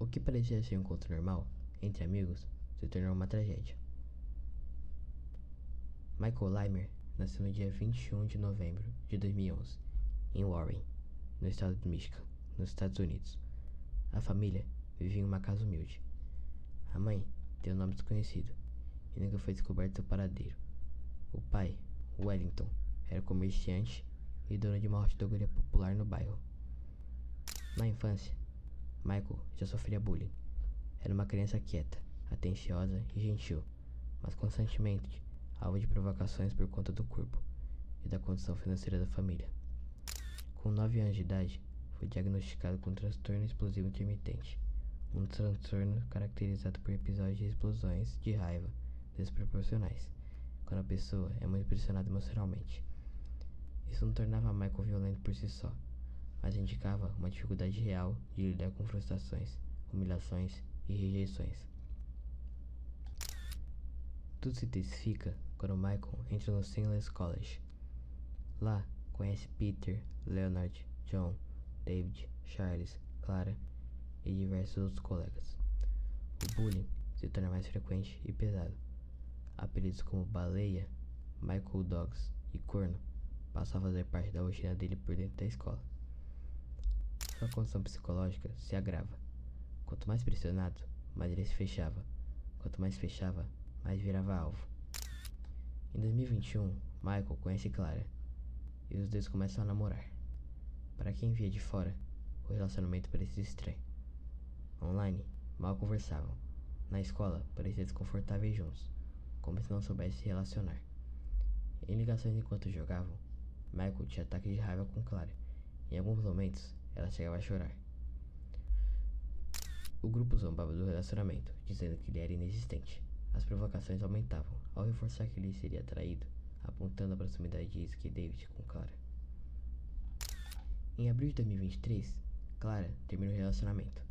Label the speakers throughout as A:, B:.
A: O que parecia ser um encontro normal entre amigos se tornou uma tragédia. Michael Limer nasceu no dia 21 de novembro de 2011, em Warren, no estado de Michigan, nos Estados Unidos. A família vivia em uma casa humilde. A mãe tem um nome desconhecido e nunca foi descoberto seu paradeiro. O pai, Wellington, era comerciante e dono de uma hot-dogaria popular no bairro. Na infância, Michael já sofria bullying. Era uma criança quieta, atenciosa e gentil, mas constantemente alvo de provocações por conta do corpo e da condição financeira da família. Com 9 anos de idade, foi diagnosticado com transtorno explosivo intermitente, um transtorno caracterizado por episódios de explosões de raiva desproporcionais, quando a pessoa é muito pressionada emocionalmente. Isso não tornava Michael violento por si só, mas indicava uma dificuldade real de lidar com frustrações, humilhações e rejeições. Tudo se intensifica quando Michael entra no Seamless College. Lá, conhece Peter, Leonard, John, David, Charles, Clara e diversos outros colegas. O bullying se torna mais frequente e pesado. Apelidos como Baleia, Michael Dogs e Corno passam a fazer parte da rotina dele por dentro da escola. Sua condição psicológica se agrava. Quanto mais pressionado, mais ele se fechava. Quanto mais fechava, mais virava alvo. Em 2021, Michael conhece Clara e os dois começam a namorar. Para quem via de fora, o relacionamento parecia estranho. Online, mal conversavam. Na escola, pareciam desconfortáveis juntos, como se não soubessem se relacionar. Em ligações enquanto jogavam, Michael tinha ataques de raiva com Clara. Em alguns momentos, ela chegava a chorar. O grupo zombava do relacionamento, dizendo que ele era inexistente. As provocações aumentavam, ao reforçar que ele seria traído, apontando a proximidade de Isaac e David com Clara. Em abril de 2023, Clara terminou o relacionamento.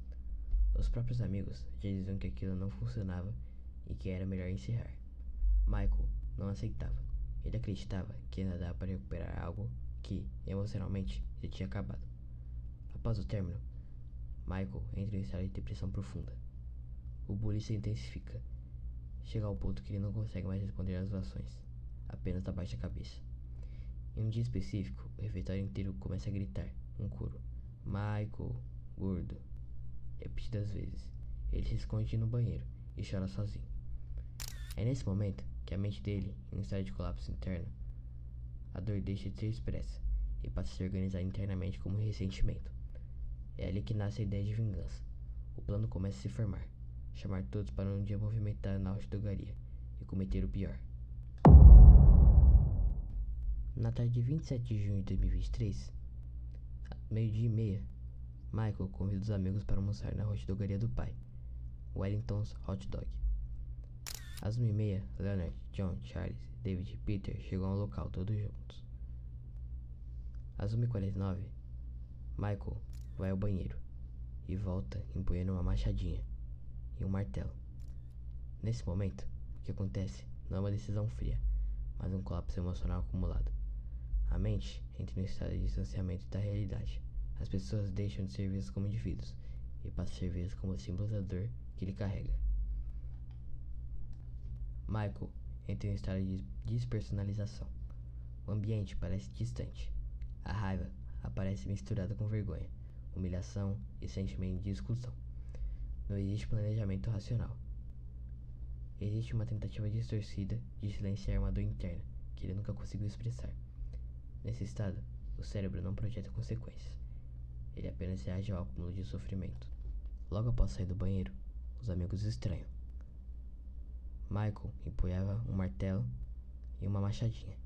A: Os próprios amigos já diziam que aquilo não funcionava e que era melhor encerrar. Michael não aceitava. Ele acreditava que ainda dava para recuperar algo que, emocionalmente, já tinha acabado. Após o término, Michael entra em estado de depressão profunda. O bullying se intensifica. Chega ao ponto que ele não consegue mais responder às orações, apenas abaixa a cabeça. Em um dia específico, o refeitório inteiro começa a gritar, um coro: Michael, gordo, repetidas vezes. Ele se esconde no banheiro e chora sozinho. É nesse momento que a mente dele, em um estado de colapso interno, a dor deixa de ser expressa e passa a se organizar internamente como um ressentimento. É ali que nasce a ideia de vingança. O plano começa a se formar: chamar todos para um dia movimentado na hot-dogaria e cometer o pior. Na tarde de 27 de junho de 2023, meio-dia e meia, Michael convida os amigos para almoçar na hot-dogaria do pai, Wellington's Hot Dog. Às 1h30, Leonard, John, Charles, David e Peter chegam ao local todos juntos. Às 1h49, Michael vai ao banheiro e volta empunhando uma machadinha e um martelo. Nesse momento, o que acontece não é uma decisão fria, mas um colapso emocional acumulado. A mente entra em um estado de distanciamento da realidade. As pessoas deixam de ser vistas como indivíduos e passam a ser vistas como símbolos da dor que ele carrega. Michael entra em um estado de despersonalização. O ambiente parece distante. A raiva aparece misturada com vergonha, humilhação e sentimento de exclusão. Não existe planejamento racional. Existe uma tentativa distorcida de silenciar uma dor interna que ele nunca conseguiu expressar. Nesse estado, o cérebro não projeta consequências. Ele apenas reage ao acúmulo de sofrimento. Logo após sair do banheiro, os amigos estranham. Michael empunhava um martelo e uma machadinha.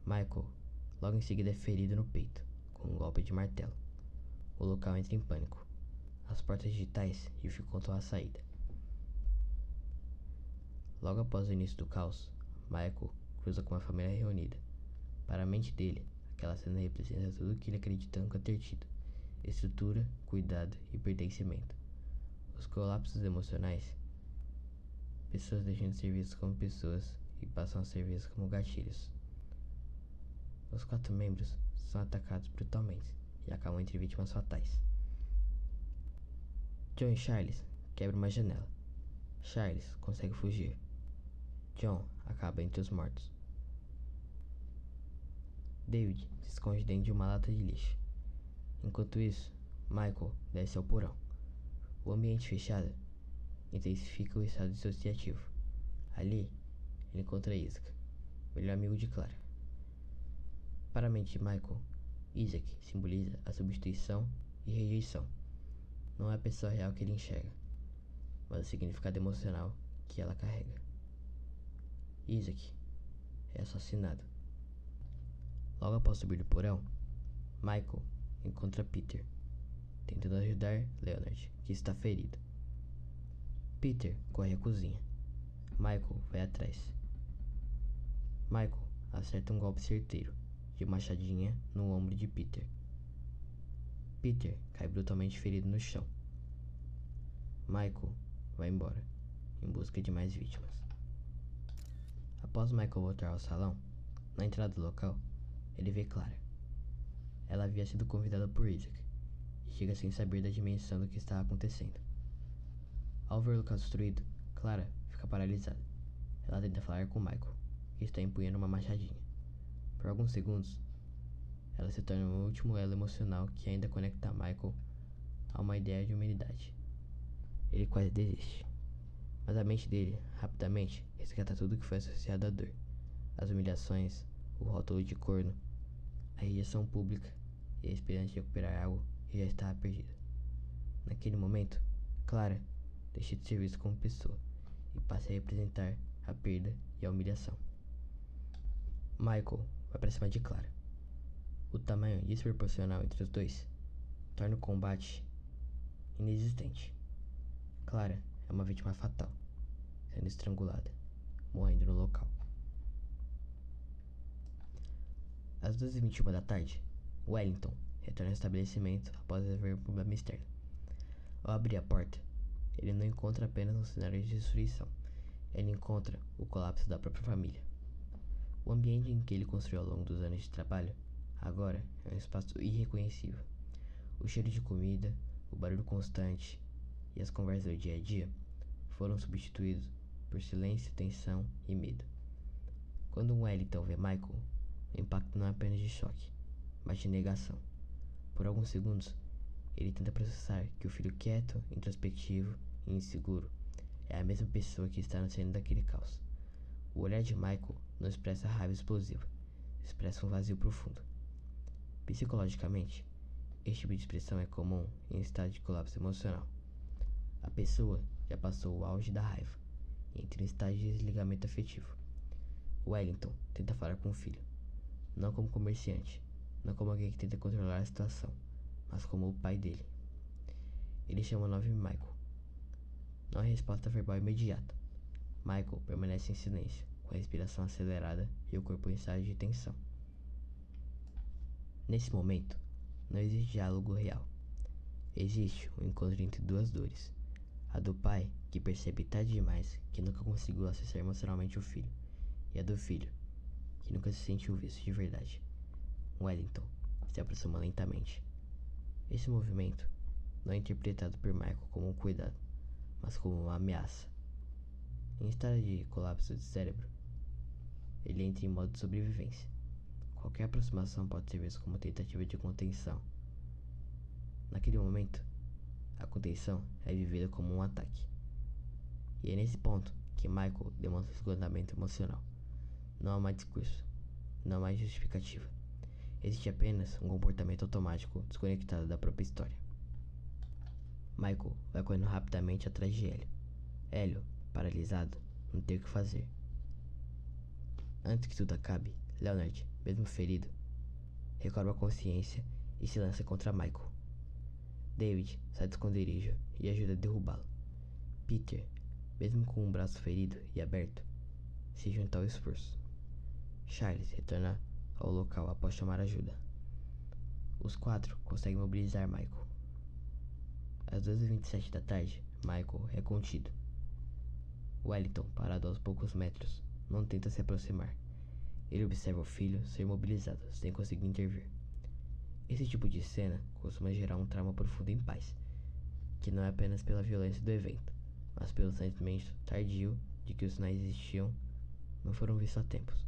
A: Michael logo em seguida é ferido no peito com um golpe de martelo. O local entra em pânico. As portas digitais dificultam a saída. Logo após o início do caos, Michael cruza com a família reunida. Para a mente dele, aquela cena representa tudo o que ele acredita nunca ter tido: estrutura, cuidado e pertencimento. Os colapsos emocionais, pessoas deixam de ser vistas como pessoas e passam a ser vistas como gatilhos. Os 4 membros são atacados brutalmente e acabam entre vítimas fatais. John e Charles quebram uma janela. Charles consegue fugir. John acaba entre os mortos. David se esconde dentro de uma lata de lixo. Enquanto isso, Michael desce ao porão. O ambiente fechado intensifica o estado dissociativo. Ali, ele encontra Isaac, melhor amigo de Clara. Para a mente de Michael, Isaac simboliza a substituição e rejeição. Não é a pessoa real que ele enxerga, mas o significado emocional que ela carrega. Isaac é assassinado. Logo após subir do porão, Michael encontra Peter, tentando ajudar Leonard, que está ferido. Peter corre à cozinha. Michael vai atrás. Michael acerta um golpe certeiro de machadinha no ombro de Peter. Peter cai brutalmente ferido no chão. Michael vai embora, em busca de mais vítimas. Após Michael voltar ao salão, na entrada do local, ele vê Clara. Ela havia sido convidada por Isaac e chega sem saber da dimensão do que estava acontecendo. Ao ver o local destruído, Clara fica paralisada. Ela tenta falar com Michael, que está empunhando uma machadinha. Por alguns segundos, ela se torna o último elo emocional que ainda conecta Michael a uma ideia de humanidade. Ele quase desiste, mas a mente dele, rapidamente, resgata tudo que foi associado à dor. As humilhações, o rótulo de corno, a rejeição pública e a esperança de recuperar algo que já estava perdido. Naquele momento, Clara deixa de ser vista como pessoa e passa a representar a perda e a humilhação. Michael vai para cima de Clara. O tamanho desproporcional entre os dois torna o combate inexistente. Clara é uma vítima fatal, sendo estrangulada, morrendo no local. Às 12h21 da tarde, Wellington retorna ao estabelecimento após resolver um problema externo. Ao abrir a porta, ele não encontra apenas um cenário de destruição, ele encontra o colapso da própria família. O ambiente em que ele construiu ao longo dos anos de trabalho agora é um espaço irreconhecível. O cheiro de comida, o barulho constante e as conversas do dia a dia foram substituídos por silêncio, tensão e medo. Quando Wellington vê Michael, o impacto não é apenas de choque, mas de negação. Por alguns segundos, ele tenta processar que o filho quieto, introspectivo e inseguro é a mesma pessoa que está no centro daquele caos. O olhar de Michael não expressa raiva explosiva, expressa um vazio profundo. Psicologicamente, este tipo de expressão é comum em estado de colapso emocional. A pessoa já passou o auge da raiva e entra em estágio de desligamento afetivo. Wellington tenta falar com o filho, não como comerciante, não como alguém que tenta controlar a situação, mas como o pai dele. Ele chama o nome Michael. Não há resposta verbal imediata. Michael permanece em silêncio, com a respiração acelerada e o corpo em estágio de tensão. Nesse momento, não existe diálogo real. Existe um encontro entre duas dores. A do pai, que percebe tarde demais que nunca conseguiu acessar emocionalmente o filho, e a do filho, que nunca se sentiu visto de verdade. Wellington se aproxima lentamente. Esse movimento não é interpretado por Michael como um cuidado, mas como uma ameaça. Em estado de colapso de cérebro, ele entra em modo de sobrevivência. Qualquer aproximação pode ser vista como tentativa de contenção. Naquele momento, a contenção é vivida como um ataque. E é nesse ponto que Michael demonstra esgotamento emocional. Não há mais discurso, não há mais justificativa. Existe apenas um comportamento automático desconectado da própria história. Michael vai correndo rapidamente atrás de Hélio. Hélio, paralisado, não tem o que fazer. Antes que tudo acabe, Leonard, mesmo ferido, recobra a consciência e se lança contra Michael. David sai do esconderijo e ajuda a derrubá-lo. Peter, mesmo com um braço ferido e aberto, se junta ao esforço. Charles retorna ao local após chamar ajuda. Os quatro conseguem mobilizar Michael. Às 12h27 da tarde, Michael é contido. Wellington, parado aos poucos metros, não tenta se aproximar. Ele observa o filho ser mobilizado, sem conseguir intervir. Esse tipo de cena costuma gerar um trauma profundo em pais. que não é apenas pela violência do evento, mas pelo sentimento tardio de que os sinais existiam não foram vistos a tempos.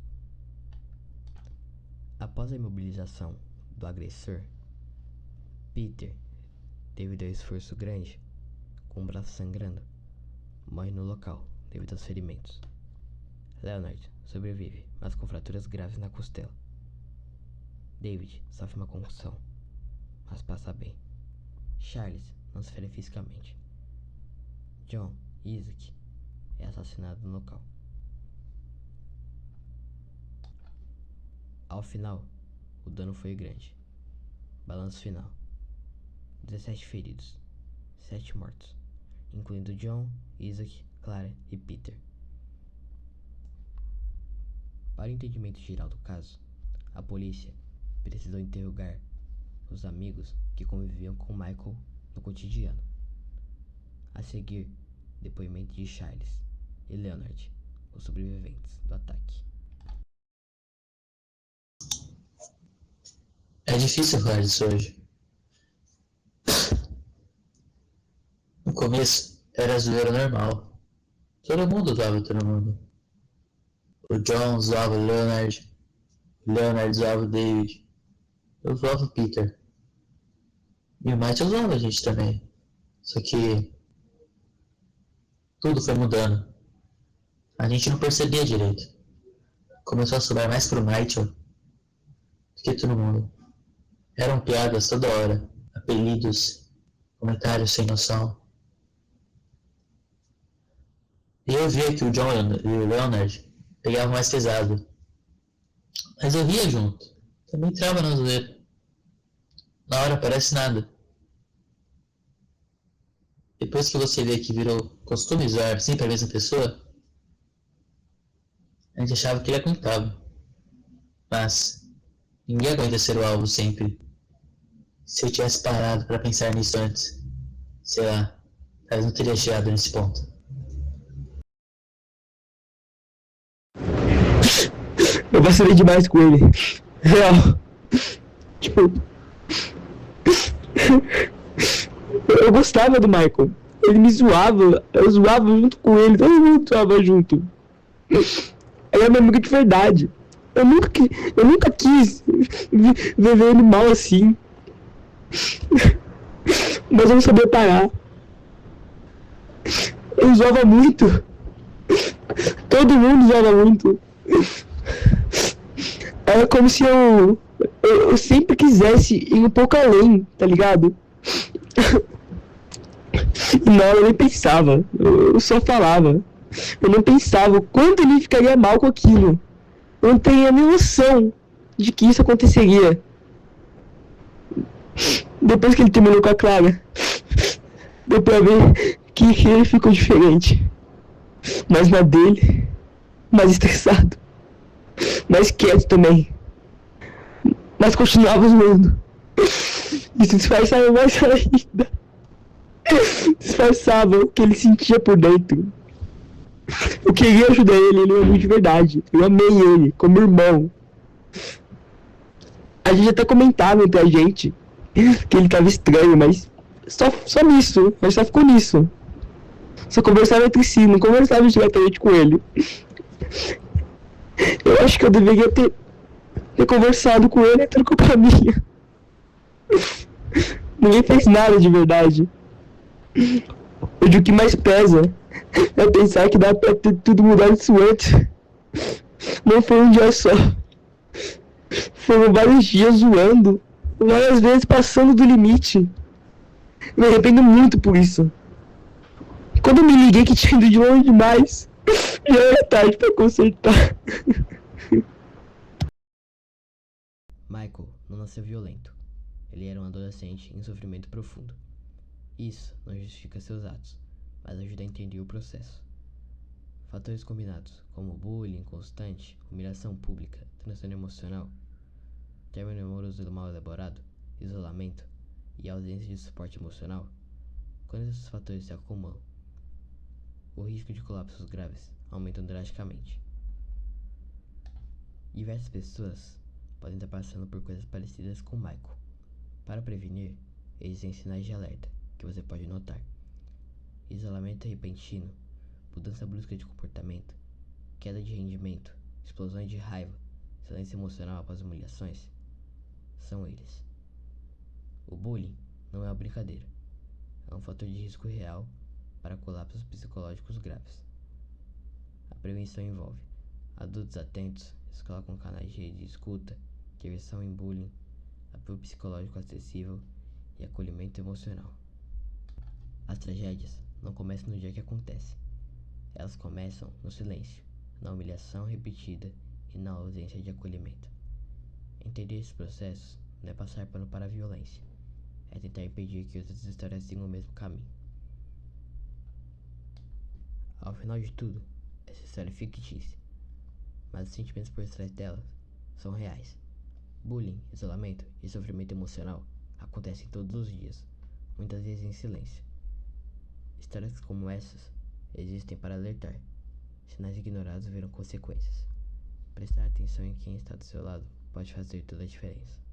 A: Após a imobilização do agressor, Peter, devido ao esforço grande, com o braço sangrando, morre no local devido aos ferimentos. Leonard sobrevive, mas com fraturas graves na costela. David sofre uma concussão, mas passa bem. Charles não se fere fisicamente. John e Isaac é assassinado no local. Ao final, o dano foi grande. Balanço final: 17 feridos, 7 mortos, incluindo John, Isaac, Clara e Peter. Para o entendimento geral do caso, a polícia precisou interrogar os amigos que conviviam com Michael no cotidiano. A seguir, depoimento de Charles e Leonard, os sobreviventes do ataque.
B: É difícil falar disso hoje. No começo, era zoeira normal. Todo mundo zoava todo mundo. O John zoava o Leonard zoava o David, eu zoava o Peter. E o Michael zoava a gente também. Só que tudo foi mudando. A gente não percebia direito. Começou a sobrar mais pro Michael do que todo mundo. Eram piadas toda hora, apelidos, comentários sem noção. E eu via que o John e o Leonard pegavam mais pesado. Mas eu ria junto. Também entrava na zoeira. Na hora parece nada. Depois que você vê que virou costume zoar sempre a mesma pessoa, a gente achava que ele aguentava. Mas ninguém aguenta ser o alvo sempre. Se eu tivesse parado para pensar nisso antes, sei lá, talvez não teria chegado nesse ponto.
C: Eu vacilei demais com ele. Real. Tipo. Eu gostava do Michael. Ele me zoava. Eu zoava junto com ele. Todo mundo zoava junto. Ele é meu amigo de verdade. Eu nunca quis ver ele mal assim. Mas eu não sabia parar. Eu zoava muito. Todo mundo zoava muito. Era como se eu sempre quisesse ir um pouco além, tá ligado? E na hora eu nem pensava, eu só falava. Eu não pensava o quanto ele ficaria mal com aquilo. Eu não tenho a nem noção de que isso aconteceria. Depois que ele terminou com a Clara, deu pra ver que ele ficou diferente. Mas na dele, mais estressado. Mais quieto também. Mas continuava zoando. E se disfarçava mais ainda. Disfarçava o que ele sentia por dentro. Eu queria ajudar ele é amigo de verdade. Eu amei ele, como irmão. A gente até comentava entre a gente que ele tava estranho, mas só nisso. A gente só ficou nisso. Só conversava entre si, não conversava diretamente com ele. Eu acho que eu deveria ter conversado com ele e ter culpa minha. Ninguém fez nada de verdade. Hoje o que mais pesa é pensar que dá pra ter tudo mudado isso antes. Não foi um dia só. Foram vários dias zoando. Várias vezes passando do limite. Me arrependo muito por isso. Quando eu me liguei que tinha ido de longe demais, já era tarde pra consertar.
A: Michael não nasceu violento. Ele era um adolescente em sofrimento profundo. Isso não justifica seus atos, mas ajuda a entender o processo. Fatores combinados, como bullying constante, humilhação pública, transtorno emocional, término amoroso mal elaborado, isolamento e ausência de suporte emocional, quando esses fatores se acumulam, o risco de colapsos graves aumenta drasticamente. Diversas pessoas podem estar passando por coisas parecidas com Michael. Para prevenir, existem sinais de alerta que que você pode notar: isolamento repentino, mudança brusca de comportamento, queda de rendimento, explosões de raiva, silêncio emocional após humilhações. São eles. O bullying não é uma brincadeira. É um fator de risco real para colapsos psicológicos graves. A prevenção envolve adultos atentos, escola com canais de rede de escuta, intervenção em bullying, apoio psicológico acessível e acolhimento emocional. As tragédias não começam no dia que acontecem. Elas começam no silêncio, na humilhação repetida e na ausência de acolhimento. Entender esses processos não é passar pano para a violência, é tentar impedir que outras histórias sigam o mesmo caminho. Ao final de tudo, essa história é fictícia, mas os sentimentos por trás dela são reais. Bullying, isolamento e sofrimento emocional acontecem todos os dias, muitas vezes em silêncio. Histórias como essas existem para alertar. Sinais ignorados viram consequências. Prestar atenção em quem está do seu lado pode fazer toda a diferença.